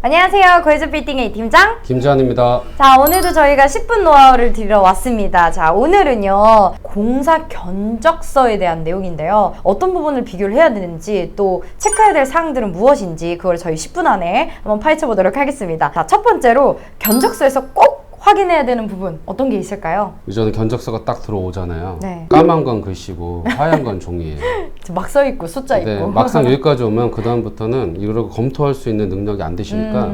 안녕하세요. 고혜주 빌딩의 팀장 김지한입니다. 자, 오늘도 저희가 10분 노하우를 드리러 왔습니다. 자, 오늘은요 공사 견적서에 대한 내용인데요. 어떤 부분을 비교를 해야 되는지, 또 체크해야 될 사항들은 무엇인지, 그걸 저희 10분 안에 한번 파헤쳐 보도록 하겠습니다. 자, 첫 번째로 견적서에서 꼭 확인해야 되는 부분 어떤 게 있을까요? 이전에 견적서가 딱 들어오잖아요. 네. 까만 건 글씨고 하얀 건 종이에요. 막 써있고 숫자 네, 있고 막상 여기까지 오면 그 다음부터는 이걸 검토할 수 있는 능력이 안 되시니까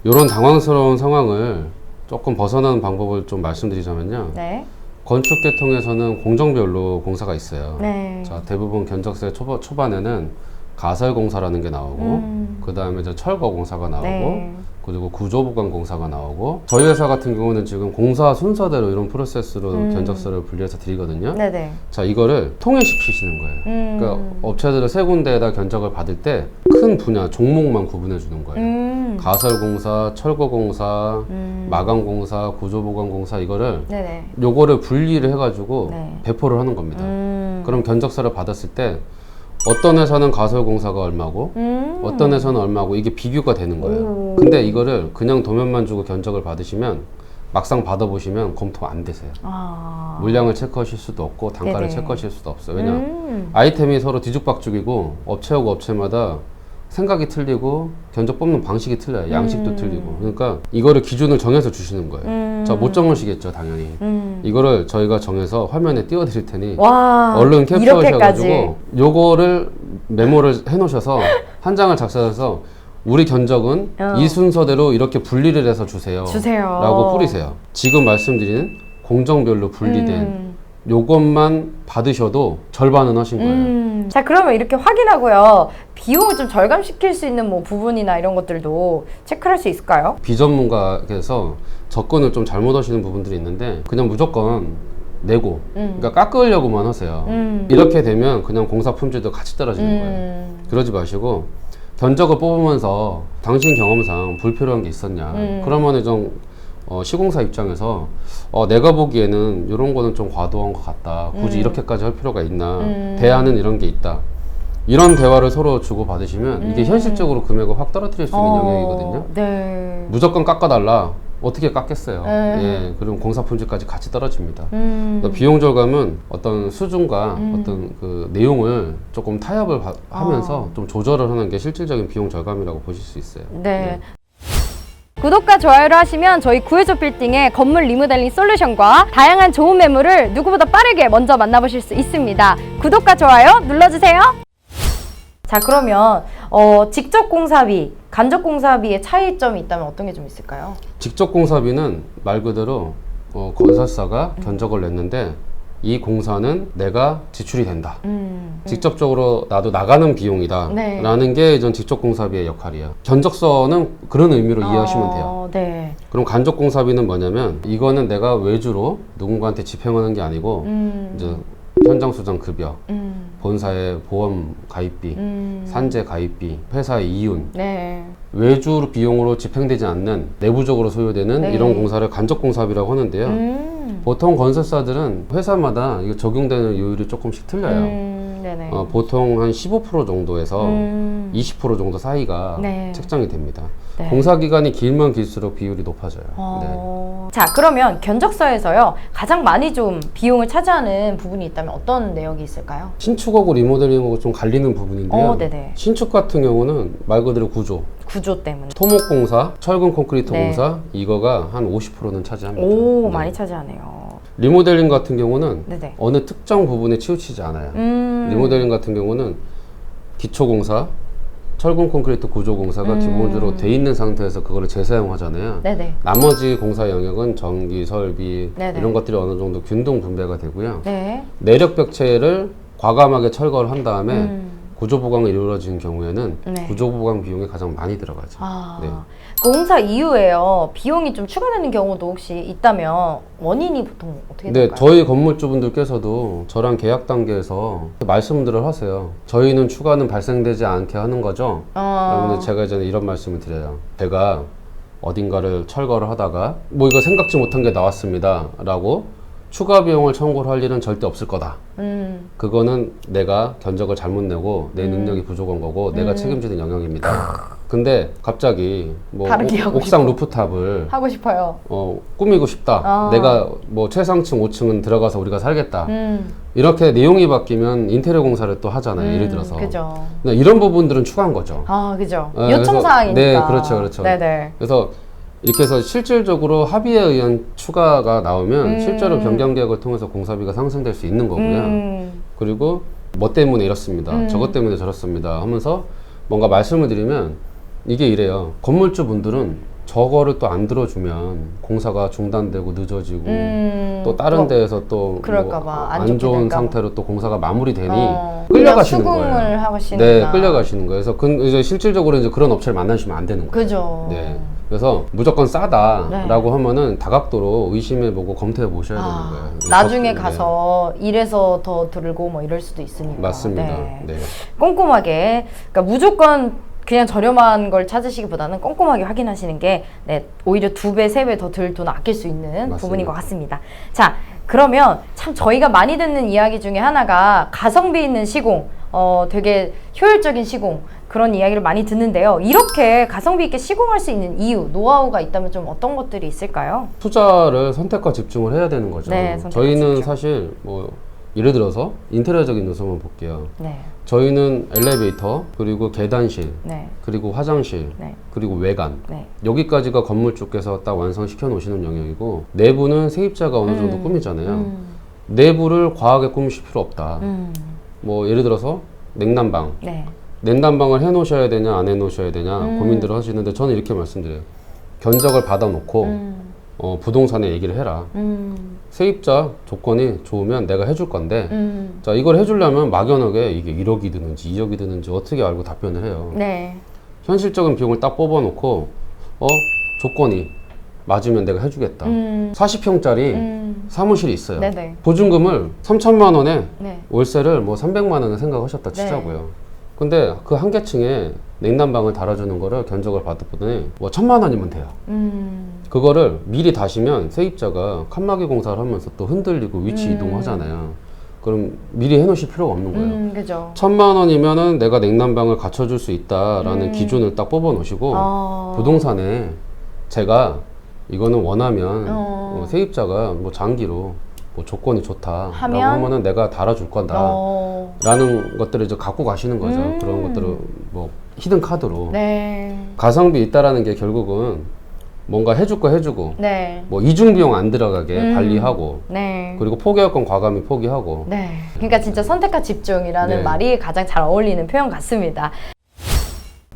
이런 당황스러운 상황을 조금 벗어나는 방법을 좀 말씀드리자면요. 네. 건축 계통에서는 공정별로 공사가 있어요. 네. 자, 대부분 견적서의 초반에는 가설공사라는 게 나오고 그 다음에 이제 철거공사가 나오고 네. 그리고 구조보강공사가 나오고, 저희 회사 같은 경우는 지금 공사 순서대로 이런 프로세스로 견적서를 분리해서 드리거든요. 네네. 자, 이거를 통일시키시는 거예요. 그러니까 업체들을 세 군데에다 견적을 받을 때 큰 분야, 종목만 구분해 주는 거예요. 가설공사, 철거공사, 마감공사, 구조보강공사, 이거를 네네. 요거를 분리를 해가지고 네. 배포를 하는 겁니다. 그럼 견적서를 받았을 때 어떤 회사는 가설공사가 얼마고 어떤 회사는 얼마고, 이게 비교가 되는 거예요. 근데 이거를 그냥 도면만 주고 견적을 받으시면 막상 받아보시면 검토 안 되세요. 물량을 체크하실 수도 없고 단가를 네네. 체크하실 수도 없어요. 왜냐? 아이템이 서로 뒤죽박죽이고 업체하고 업체마다 생각이 틀리고 견적 뽑는 방식이 틀려요. 양식도 틀리고. 그러니까 이거를 기준을 정해서 주시는 거예요. 자, 못 정하시겠죠, 당연히. 이거를 저희가 정해서 화면에 띄워드릴 테니 와, 얼른 캡처하셔가지고 이렇게까지. 요거를 메모를 해놓으셔서 한 장을 작성해서 우리 견적은 이 순서대로 이렇게 분리를 해서 주세요 라고 뿌리세요. 지금 말씀드린 공정별로 분리된 요것만 받으셔도 절반은 하신 거예요. 자, 그러면 이렇게 확인하고요, 비용을 좀 절감시킬 수 있는 뭐 부분이나 이런 것들도 체크할 수 있을까요? 비전문가께서 접근을 좀 잘못 하시는 부분들이 있는데 그냥 무조건 내고 그러니까 깎으려고만 하세요. 이렇게 되면 그냥 공사 품질도 같이 떨어지는 거예요. 그러지 마시고 견적을 뽑으면서 당신 경험상 불필요한 게 있었냐, 그러면 좀 시공사 입장에서 내가 보기에는 이런 거는 좀 과도한 것 같다, 굳이 이렇게까지 할 필요가 있나, 대안은 이런 게 있다, 이런 대화를 서로 주고받으시면 이게 현실적으로 금액을 확 떨어뜨릴 수 있는 영역이거든요. 네. 무조건 깎아달라, 어떻게 깎겠어요. 예, 그럼 공사 품질까지 같이 떨어집니다. 그러니까 비용 절감은 어떤 수준과 어떤 그 내용을 조금 타협을 하면서 좀 조절을 하는 게 실질적인 비용 절감이라고 보실 수 있어요. 네. 구독과 좋아요를 하시면 저희 구해줘 빌딩의 건물 리모델링 솔루션과 다양한 좋은 매물을 누구보다 빠르게 먼저 만나보실 수 있습니다. 구독과 좋아요 눌러주세요. 자, 그러면 직접 공사비, 간접 공사비의 차이점이 있다면 어떤 게 좀 있을까요? 직접 공사비는 말 그대로 건설사가 견적을 냈는데 이 공사는 내가 지출이 된다. 직접적으로 나도 나가는 비용이다. 네. 라는 게 이전 직접 공사비의 역할이에요. 견적서는 그런 의미로 이해하시면 돼요. 네. 그럼 간접 공사비는 뭐냐면 이거는 내가 외주로 누군가한테 집행하는 게 아니고 이제 현장 수장 급여, 본사의 보험 가입비, 산재 가입비, 회사의 이윤, 네. 외주 비용으로 집행되지 않는 내부적으로 소요되는 네. 이런 공사를 간접 공사비라고 하는데요. 보통 건설사들은 회사마다 이거 적용되는 요율이 조금씩 틀려요. 네네. 보통 한 15% 정도에서 20% 정도 사이가 네. 책정이 됩니다. 네. 공사 기간이 길면 길수록 비율이 높아져요. 자, 그러면 견적서에서요 가장 많이 좀 비용을 차지하는 부분이 있다면 어떤 내역이 있을까요? 신축하고 리모델링하고 좀 갈리는 부분인데요. 네네. 신축 같은 경우는 말 그대로 구조 때문에. 토목공사, 철근 콘크리트 네. 공사, 이거가 한 50%는 차지합니다. 오, 네. 많이 차지하네요. 리모델링 같은 경우는 네네. 어느 특정 부분에 치우치지 않아요. 리모델링 같은 경우는 기초공사, 철근 콘크리트 구조공사가 기본적으로 돼 있는 상태에서 그거를 재사용하잖아요. 네네. 나머지 공사 영역은 전기, 설비 네네. 이런 것들이 어느 정도 균등 분배가 되고요. 네. 내력 벽체를 과감하게 철거를 한 다음에 구조보강이 이루어지는 경우에는 네. 구조보강 비용이 가장 많이 들어가죠. 네. 공사 이후에요 비용이 좀 추가되는 경우도 혹시 있다면 원인이 보통 어떻게 네, 될까요? 저희 건물주분들께서도 저랑 계약 단계에서 말씀들을 하세요. 저희는 추가는 발생되지 않게 하는 거죠. 그러면 제가 이제 이런 말씀을 드려요. 제가 어딘가를 철거를 하다가 뭐 이거 생각지 못한 게 나왔습니다 라고 추가 비용을 청구를 할 일은 절대 없을 거다. 그거는 내가 견적을 잘못 내고 내 능력이 부족한 거고 내가 책임지는 영역입니다 근데 갑자기 뭐 다르게 하고 옥상 싶어. 루프탑을 하고 싶어요. 꾸미고 싶다. 내가 뭐 최상층 5층은 들어가서 우리가 살겠다. 이렇게 내용이 바뀌면 인테리어 공사를 또 하잖아요. 예를 들어서. 그죠. 근데 이런 부분들은 추가한 거죠. 아, 그죠. 네, 요청 그래서- 사항이니까. 네, 그렇죠, 그렇죠. 네네. 그래서 이렇게 해서 실질적으로 합의에 의한 추가가 나오면 실제로 변경 계획을 통해서 공사비가 상승될 수 있는 거고요. 그리고 뭐 때문에 이렇습니다. 저것 때문에 저렇습니다. 하면서 뭔가 말씀을 드리면 이게 이래요. 건물주 분들은 저거를 또 안 들어주면 공사가 중단되고 늦어지고 또 다른 뭐, 데에서 또 그럴까 뭐 봐, 안 안 좋게 좋은 될까 봐. 상태로 또 공사가 마무리되니 그냥 끌려가시는 수긍을 거예요. 하시는구나. 네, 끌려가시는 거예요. 그래서 이제 실질적으로 이제 그런 업체를 만나시면 안 되는 거예요. 그죠. 네. 그래서 무조건 싸다라고 하면은 다각도로 의심해보고 검토해보셔야 되는 거예요. 나중에 네. 가서 이래서 더 들고 뭐 이럴 수도 있으니까. 맞습니다. 네. 네. 꼼꼼하게, 그러니까 무조건 그냥 저렴한 걸 찾으시기보다는 꼼꼼하게 확인하시는 게 네, 오히려 2배, 3배 더 들 돈 아낄 수 있는 맞습니다. 부분인 것 같습니다. 자, 그러면 참 저희가 많이 듣는 이야기 중에 하나가 가성비 있는 시공, 되게 효율적인 시공, 그런 이야기를 많이 듣는데요. 이렇게 가성비 있게 시공할 수 있는 이유, 노하우가 있다면 좀 어떤 것들이 있을까요? 투자를 선택과 집중을 해야 되는 거죠. 네, 선택과 저희는 집중. 사실 뭐 예를 들어서 인테리어적인 요소만 볼게요. 네, 저희는 엘리베이터, 그리고 계단실, 네, 그리고 화장실, 네, 그리고 외관, 네. 여기까지가 건물 쪽에서 딱 완성시켜 놓으시는 영역이고, 내부는 세입자가 어느 정도 꾸미잖아요. 내부를 과하게 꾸미실 필요 없다. 뭐 예를 들어서 냉난방, 네. 냉난방을 해 놓으셔야 되냐 안 해 놓으셔야 되냐 고민들을 하시는데, 저는 이렇게 말씀드려요. 견적을 받아 놓고 부동산에 얘기를 해라. 세입자 조건이 좋으면 내가 해줄 건데, 자, 이걸 해주려면 막연하게 이게 1억이 드는지 2억이 드는지 어떻게 알고 답변을 해요. 네. 현실적인 비용을 딱 뽑아놓고 조건이 맞으면 내가 해주겠다. 40평짜리 사무실이 있어요. 네네. 보증금을 3천만 원에 네. 월세를 뭐 300만 원을 생각하셨다 치자고요. 근데 그 한 개층에 냉난방을 달아주는 거를 견적을 받았더니 뭐 1,000만 원이면 돼요. 그거를 미리 다시면 세입자가 칸막이 공사를 하면서 또 흔들리고 위치 이동하잖아요. 그럼 미리 해놓으실 필요가 없는 거예요. 그죠. 1,000만 원이면은 내가 냉난방을 갖춰줄 수 있다라는 기준을 딱 뽑아 놓으시고, 부동산에 제가 이거는 원하면 세입자가 뭐 장기로 뭐 조건이 좋다라고 하면은 내가 달아줄 건다. 라는 것들을 이제 갖고 가시는 거죠. 그런 것들을 뭐 히든 카드로. 네. 가성비 있다라는 게 결국은 뭔가 해줄 거 해주고, 네. 뭐 이중 비용 안 들어가게 관리하고, 네. 그리고 포기할 건 과감히 포기하고. 네. 그러니까 진짜 선택과 집중이라는 네. 말이 가장 잘 어울리는 표현 같습니다.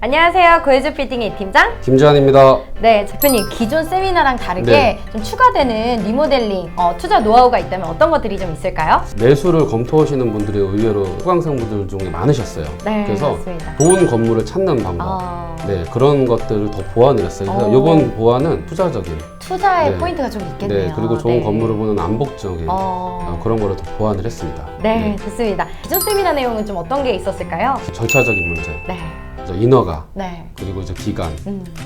안녕하세요. 고혜주 빌딩의 팀장. 김지환입니다. 네, 대표님, 기존 세미나랑 다르게 네. 좀 추가되는 리모델링, 투자 노하우가 있다면 어떤 것들이 좀 있을까요? 매수를 검토하시는 분들이 의외로 수강생분들 중에 많으셨어요. 네, 그래서 맞습니다. 좋은 건물을 찾는 방법, 네, 그런 것들을 더 보완을 했어요. 그래서 이번 보완은 투자적인, 투자의 네. 포인트가 좀 있겠네요. 네, 그리고 좋은 네. 건물을 보는 안복적인 그런 거를 더 보완을 했습니다. 네, 좋습니다. 기존 세미나 내용은 좀 어떤 게 있었을까요? 절차적인 문제, 네, 이제 인허가, 네, 그리고 이제 기간,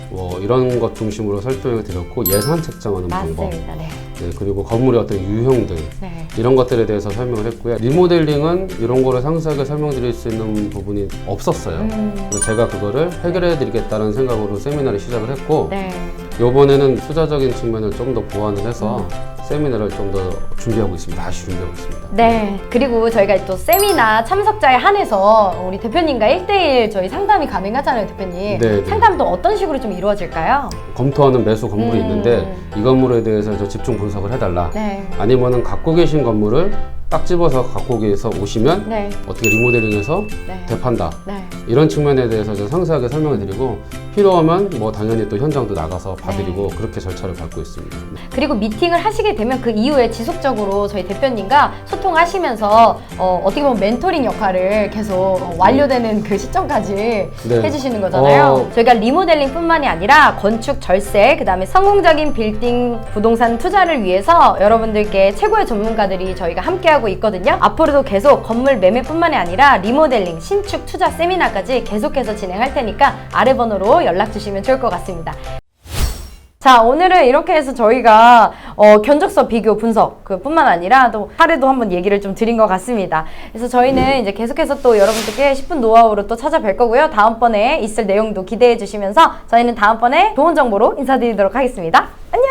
뭐 이런 것 중심으로 설명을 드렸고, 예산 책정하는 방법, 맞습니다. 네, 네, 그리고 건물의 어떤 유형들, 네. 이런 것들에 대해서 설명을 했고요. 리모델링은 이런 거를 상세하게 설명드릴 수 있는 부분이 없었어요. 그래서 제가 그거를 해결해 드리겠다는 생각으로 세미나를 시작을 했고, 네. 이번에는 투자적인 측면을 좀 더 보완을 해서 세미나를 좀 더 준비하고 있습니다. 다시 준비하고 있습니다. 네, 그리고 저희가 또 세미나 참석자에 한해서 우리 대표님과 1대1 저희 상담이 가능하잖아요, 대표님. 네. 상담도 어떤 식으로 좀 이루어질까요? 검토하는 매수 건물이 있는데 이 건물에 대해서 저 집중 분석을 해달라. 네. 아니면은 갖고 계신 건물을 딱 집어서 갖고 계서 오시면 네. 어떻게 리모델링해서 네. 대판다. 네. 이런 측면에 대해서 좀 상세하게 설명을 드리고, 필요하면 뭐 당연히 또 현장도 나가서 봐드리고 그렇게 절차를 밟고 있습니다. 그리고 미팅을 하시게 되면 그 이후에 지속적으로 저희 대표님과 소통하시면서 어떻게 보면 멘토링 역할을 계속 완료되는 그 시점까지 해주시는 거잖아요. 저희가 리모델링뿐만이 아니라 건축, 절세, 그 다음에 성공적인 빌딩 부동산 투자를 위해서 여러분들께 최고의 전문가들이 저희가 함께하고 있거든요. 앞으로도 계속 건물 매매뿐만이 아니라 리모델링, 신축 투자 세미나까지 계속해서 진행할 테니까 아래 번호로 연락 주시면 좋을 것 같습니다. 자, 오늘은 이렇게 해서 저희가 견적서 비교 분석 그뿐만 아니라 또 사례도 한번 얘기를 좀 드린 것 같습니다. 그래서 저희는 이제 계속해서 또 여러분들께 10분 노하우로 또 찾아뵐 거고요. 다음번에 있을 내용도 기대해 주시면서 저희는 다음번에 좋은 정보로 인사드리도록 하겠습니다. 안녕!